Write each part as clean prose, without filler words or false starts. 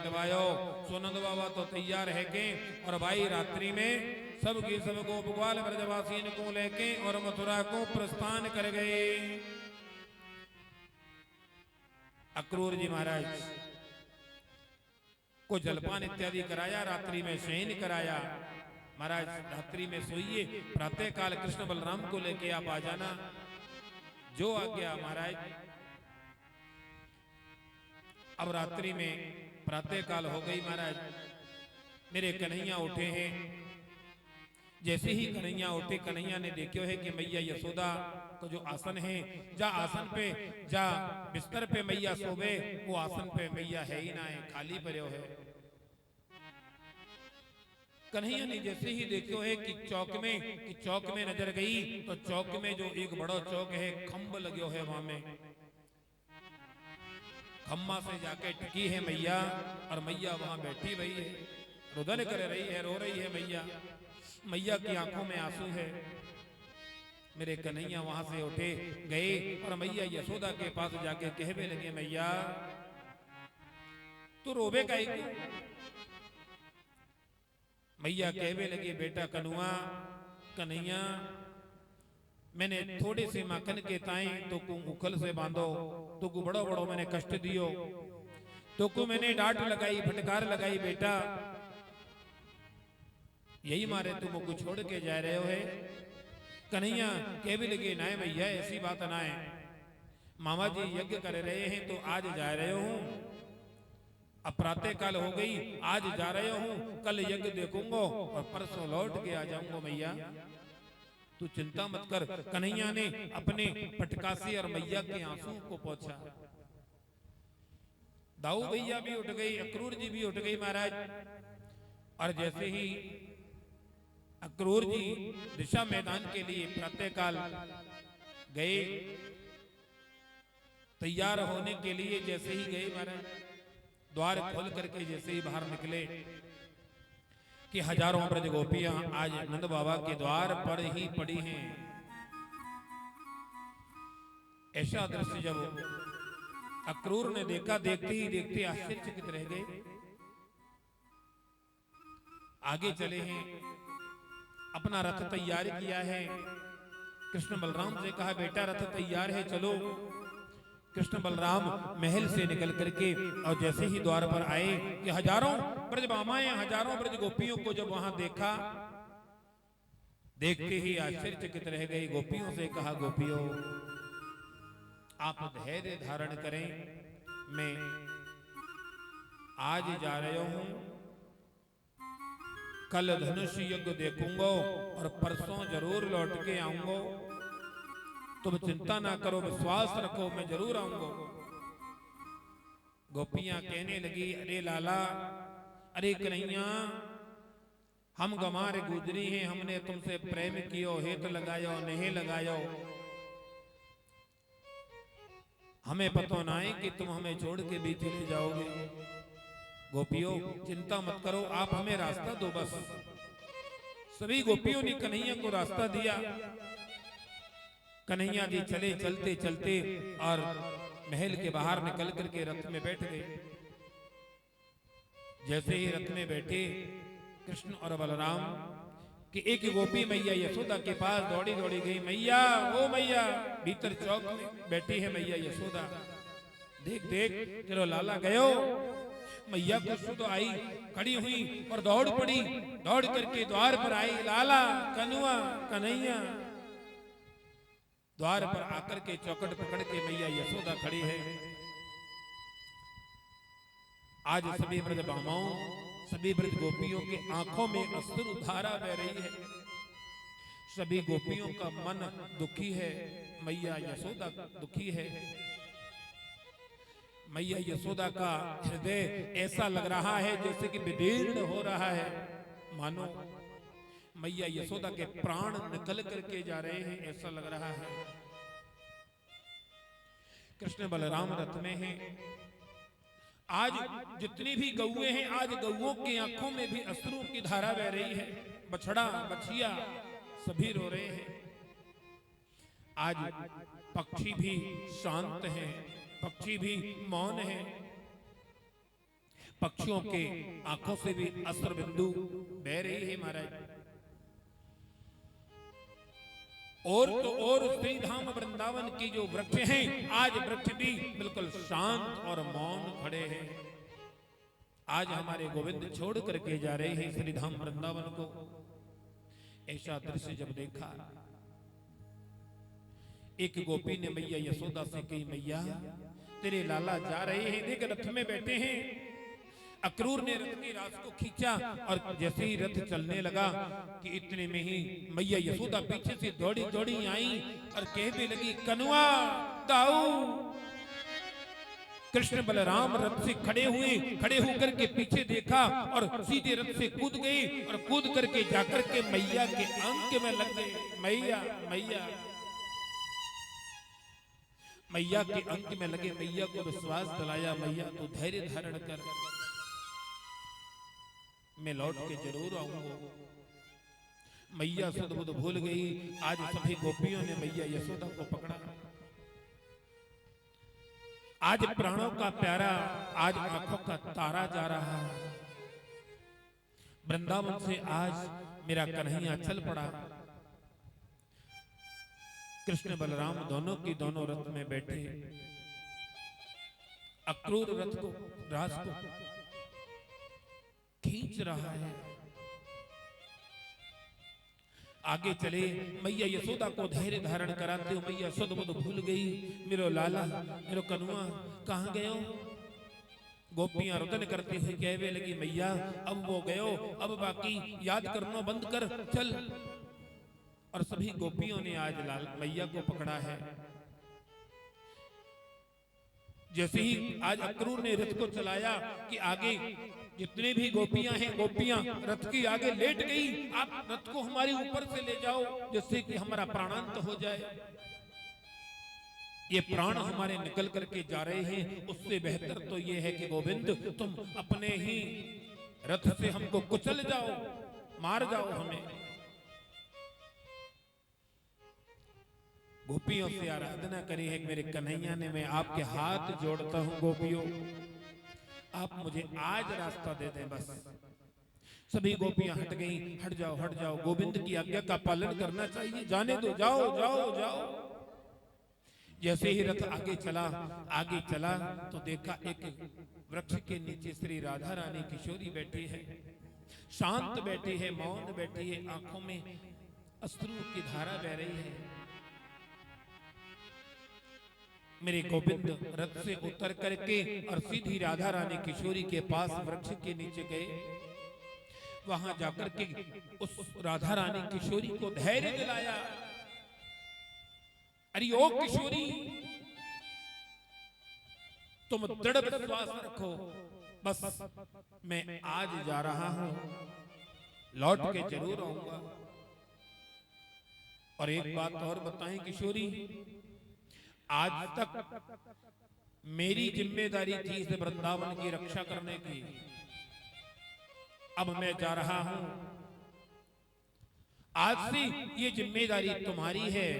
बिठवायो। सुनंद बाबा तो तैयार है के और भाई रात्रि में सबकी सब गोप ग्वाल ब्रजवासीन को लेके और मथुरा को प्रस्थान कर गए। अक्रूर जी महाराज को जलपान इत्यादि कराया, रात्रि में शयन कराया। महाराज रात्रि में सोइए, प्रातः काल कृष्ण बलराम को लेके आप आ जाना, जो आ गया महाराज। अब रात्रि में प्रातः काल हो गई महाराज, मेरे कन्हैया उठे हैं। जैसे ही कन्हैया उठे, कन्हैया ने देखो है कि मैया यशोदा को जो आसन है, जा आसन पे जा बिस्तर पे मैया सोवे, वो आसन पे मैया है ही ना है, खाली पड़े है। कन्हैया ने जैसे ही देखो है कि चौक में नजर गई, तो चौक में जो एक बड़ा चौक है, खम्भ लगे है, वहां में खम्मा से जाके टिकी है मैया, और मैया वहां बैठी हुई है, रुदन कर रही है, रो रही है मैया। मैया की आंखों में आंसू है। मेरे कन्हैया वहां से उठे गए और मैया यशोदा के पास जाके कहने लगे, मैया तू रोवे का ही। मैया कहने लगी, बेटा कनुआ कन्हैया, मैंने थोड़े से माखन के ताई तो को उखल से बांधो, तो को बड़ो बड़ो मैंने कष्ट दियो, तो को मैंने डांट लगाई, फटकार लगाई, बेटा यही मारे तुम को छोड़ के जा रहे हो है। कन्हैया कह भी लगे, ना भैया ऐसी बात ना है, मामा जी यज्ञ कर रहे हैं तो आज जा रहे हूं, अब प्रातः काल हो गई, आज जा रहे हूं, कल यज्ञ देखूंगा और परसों लौट के आ जाऊंगा, मैया तू चिंता मत कर। कन्हैया ने अपने पटकासी और मैया के आंसू को पोंछा। दाऊ भैया भी उठ गई, अक्रूर जी भी उठ गई महाराज। और जैसे ही अक्रूर जी दिशा मैदान के लिए प्रातः काल गए, तैयार होने के लिए जैसे ही गए महाराज, द्वार खोल करके जैसे ही बाहर निकले कि हजारों ब्रज गोपियां आज नंद बाबा के द्वार पर ही पड़ी हैं। ऐसा दृश्य जब अक्रूर ने देखा, देखते ही देखते आश्चर्यचकित रह गए। आगे चले हैं, अपना रथ तैयार किया है। कृष्ण बलराम से कहा, बेटा रथ तैयार है, चलो। कृष्ण बलराम महल से निकल करके और जैसे ही द्वार पर आए कि हजारों ब्रज बामाएं, हजारों ब्रज गोपियों को जब वहां देखा, देखते ही आश्चर्यचकित रह गई। गोपियों से कहा, गोपियों आप धैर्य धारण करें, मैं आज जा रहा हूं, कल धनुष यज्ञ देखूंगा और परसों जरूर लौट के आऊंगा, तुम चिंता ना करो, विश्वास रखो, मैं जरूर आऊंगा। गोपियां कहने लगी, अरे लाला, अरे कन्हैया, हम गमार गुजरी हैं, हमने तुमसे प्रेम कियो, हेत लगायो नहीं लगायो, हमें पता ना है कि तुम हमें छोड़ के भी चले जाओगे। गोपियों चिंता मत करो, आप हमें रास्ता दो बस। सभी गोपियों ने कन्हैया को रास्ता दिया। कन्हैया जी चले, चलते चलते और महल के बाहर निकल करके रथ में बैठ गए। जैसे ही रथ में बैठे कृष्ण और बलराम कि एक गोपी मैया यशोदा के पास दौड़ी दौड़ी गई, मैया ओ मैया, भीतर चौक में बैठी है मैया यशोदा, देख देख तेरो लाला गयो। मैया कुछ तो आई, खड़ी हुई और दौड़ पड़ी, दौड़ करके द्वार पर आई, लाला कनुआ कन्हैया। द्वार पर आकर के चौकट पकड़ के मैया यशोदा खड़ी है। आज सभी ब्रज बामाओं, सभी ब्रज गोपियों के आंखों में अश्रु धारा बह रही है। सभी गोपियों का मन दुखी है, मैया यशोदा दुखी है। मैया यशोदा का हृदय ऐसा लग रहा है जैसे कि विदीर्ण हो रहा है, मानो मैया यशोदा के प्राण निकल करके जा रहे हैं, ऐसा लग रहा है। कृष्ण बलराम रथ में हैं। आज जितनी भी गौएं हैं, आज गौओं की आंखों में भी अश्रु की धारा बह रही है। बछड़ा बछिया सभी रो रहे हैं। आज पक्षी भी शांत हैं, पक्षी भी मौन हैं। पक्षियों के आंखों से भी अस्त्र बिंदु बह रही है महाराज। और तो और श्री धाम वृंदावन की जो वृक्ष हैं, आज वृक्ष भी बिल्कुल शांत और मौन खड़े हैं। आज हमारे गोविंद छोड़ करके जा रहे हैं श्री धाम वृंदावन को। ऐसा दृश्य जब देखा, एक गोपी ने मैया यशोदा से कही, मैया तेरे लाला जा रहे हैं, देख रथ में बैठे हैं। अक्रूर ने रथ की रास को खींचा और जैसे ही रथ चलने लगा कि इतने में ही मैया यशोदा पीछे से दौड़ी दौड़ी आई और कहने लगी, कनुआ दाऊ। कृष्ण बलराम रथ से खड़े होकर के पीछे देखा और सीधे रथ से कूद गई और कूद करके जाकर के मैया के अंक में लग गए। मैया मैया मैया के अंक में लगे, मैया को विश्वास दिलाया, मैया तू धैर्य धारण कर, मैं लौट के जरूर आऊंगा। मैया सुध बुध भूल गई। आज सभी गोपियों ने मैया यशोदा को पकड़ा। आज प्राणों का प्यारा, आज आंखों का तारा जा रहा है। वृंदावन से आज मेरा कन्हैया चल पड़ा। कृष्ण बलराम दोनों की दोनों रथ में बैठे, अक्रूर रथ को रास को खींच रहा है। आगे चले, मैया यशोदा को धैर्य धारण कराते हो। मैया सुध बुध भूल गई, मेरो लाला मेरो कनुआ कहां गए हो। गोपियां रुदन करती हुई कहने लगी, मैया अब वो गयो, अब बाकी याद करना बंद कर, चल। और सभी गोपियों ने आज लाल मैया को पकड़ा है। जैसे ही आज अक्रूर ने रथ को चलाया कि आगे जितने भी गोपियां हैं, गोपियां रथ की आगे लेट गई। आप रथ को हमारे ऊपर से ले जाओ जिससे कि हमारा प्राणांत हो जाए। ये प्राण हमारे निकल करके जा रहे हैं, उससे बेहतर तो ये है कि गोविंद तुम अपने ही रथ से हमको कुचल जाओ, मार जाओ हमें। गोपियों से आराधना करी है मेरे कन्हैया ने, मैं आपके हाथ जोड़ता हूं गोपियों, आप मुझे आज रास्ता दे दें बस। सभी गोपियां हट गईं, हट जाओ, गोविंद की आज्ञा का पालन करना चाहिए, जाने दो, जाओ। जैसे ही रथ आगे चला तो देखा एक वृक्ष के नीचे श्री राधा रानी किशोरी बैठी है, शांत बैठी है, मौन बैठी है, आंखों में अश्रु की धारा बह रही है। मेरे गोविंद रथ से उतर करके और सीधी राधा रानी किशोरी के पास वृक्ष के नीचे गए। वहां जाकर के उस राधा रानी किशोरी को धैर्य दिलाया। अरे ओ किशोरी, तुम दृढ़ विश्वास रखो, बस मैं आज जा रहा हूं, लौट के जरूर आऊंगा। और एक बात और बताएं किशोरी, आज तक मेरी जिम्मेदारी थी इस वृंदावन की रक्षा करने की, अब मैं जा रहा हूं, आज से ये जिम्मेदारी तुम्हारी है।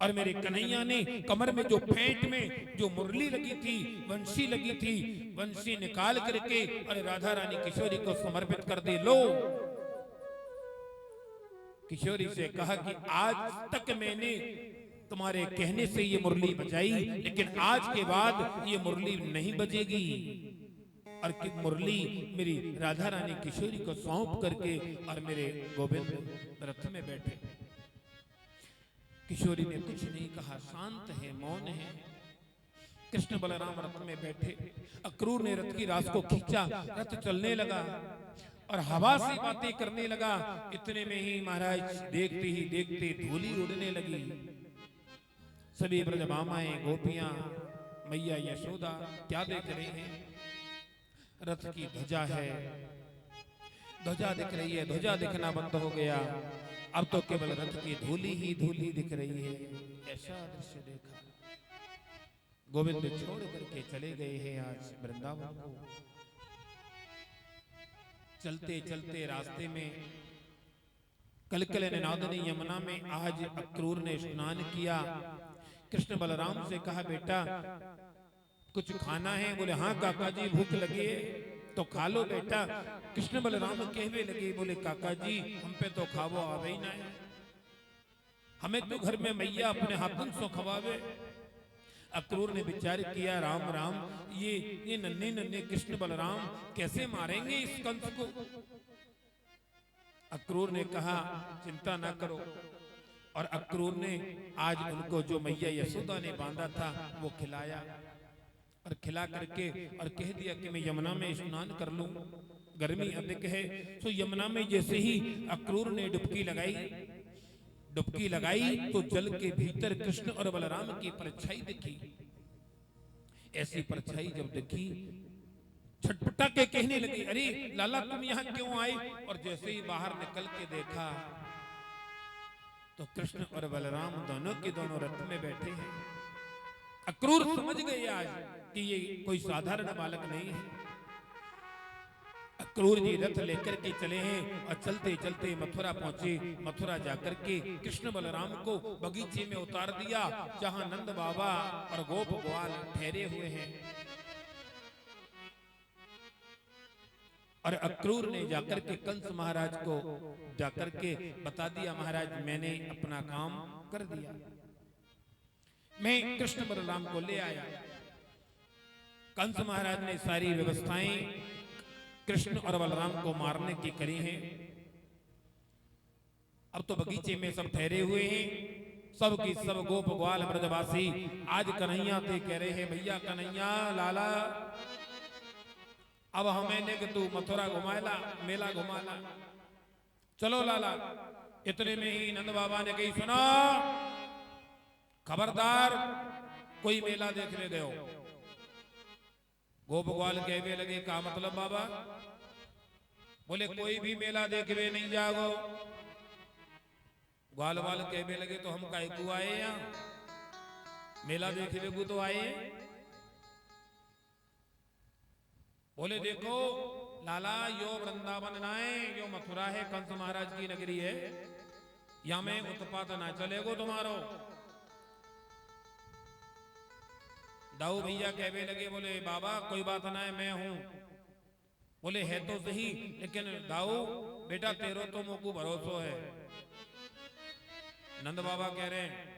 और मेरे कन्हैया ने कमर में जो फेंट में जो मुरली लगी थी, वंशी लगी थी, वंशी निकाल करके और राधा रानी किशोरी को समर्पित कर दे। लो, किशोरी से कहा कि आज तक मैंने तुम्हारे कहने से ये मुरली बजाई, लेकिन आज के बाद ये मुरली नहीं बजेगी। और कि मुरली मेरी राधा रानी किशोरी को सौंप करके और मेरे गोविंद रथ में बैठे। किशोरी ने कुछ नहीं कहा, शांत है, मौन है। कृष्ण बलराम रथ में बैठे, अक्रूर ने रथ की रास को खींचा, रथ चलने लगा और हवा से बातें करने लगा। इतने में ही महाराज देखते ही देखते धूली उड़ने लगी। सभी ब्रजमामाएं, गोपियां, मैया यशोदा क्या देख रहे हैं? रथ की ध्वजा है, ध्वजा दिख रही है, ध्वजा दिखना बंद हो गया, अब तो केवल रथ की धूली ही धूली दिख रही है। ऐसा दृश्य देखा, गोविंद छोड़ करके चले गए हैं आज वृंदावन को। चलते चलते रास्ते में कलकल निनादनी यमुना में आज अक्रूर ने स्नान किया। कृष्ण बलराम से कहा, बेटा कुछ खाना है? बोले हाँ काका जी भूख लगी है तो खा लो बेटा। कृष्ण बलराम कहवे लगे, बोले काका जी हम पे तो खावो आवे ही ना है, हमें तो घर में मैया अपने हाथों से खवावे। अक्रूर ने विचार किया, राम राम, ये नन्हे नन्हे कृष्ण बलराम कैसे मारेंगे इस कंस को। अक्रूर ने कहा चिंता ना करो, और अक्रूर ने आज उनको जो मैया यशोदा ने बांधा था वो खिलाया, और खिला करके और कह दिया कि मैं यमुना में स्नान कर लूं, गर्मी अधिक है। तो यमुना में जैसे ही अक्रूर ने डुबकी लगाई तो जल के भीतर कृष्ण और बलराम की परछाई दिखी। ऐसी परछाई जब दिखी, छटपटा के कहने लगी, अरे लाला तुम यहाँ क्यों आई? और जैसे ही बाहर निकल के देखा तो कृष्ण और बलराम दोनों के दोनों रथ में बैठे हैं। अक्रूर समझ गए आज कि ये कोई साधारण बालक नहीं है। अक्रूर जी रथ लेकर के चले हैं और चलते चलते मथुरा पहुंचे। मथुरा जाकर के कृष्ण बलराम को बगीचे में उतार दिया जहां नंद बाबा और गोप ग्वाल ठहरे हुए हैं। और अक्रूर ने जाकर के कंस महाराज को जाकर के बता दिया, महाराज मैंने अपना काम कर दिया, मैं कृष्ण बलराम को ले आया। कंस महाराज ने सारी व्यवस्थाएं कृष्ण और बलराम को मारने की करी हैं। अब तो बगीचे में सब ठहरे हुए हैं, सब की सब गोप ग्वाल ब्रजवासी आज कन्हैया से कह रहे हैं, भैया कन्हैया लाला अब हमें ने कि तू मथुरा घुमाएला, मेला घुमाना, चलो लाला। इतने में ही नंद बाबा ने कही, सुना खबरदार कोई मेला देखने गए हो। गोप ग्वाल कहवे लगे, का मतलब बाबा? बोले कोई भी मेला देखवे नहीं जाओ। ग्वाल वाल कहवे लगे, तो हम काहे को आए यहाँ, मेला देखने को तो आए। बोले देखो लाला, यो वृंदावन ना है, यो मथुरा है, कंस महाराज की नगरी है, या में उत्पात ना चलेगो तुम्हारो। दाऊ भैया कहवे लगे, बोले बाबा कोई बात ना है, मैं हूं। बोले है तो सही, लेकिन दाऊ बेटा तेरो तो मोकू भरोसो है। नंद बाबा कह रहे हैं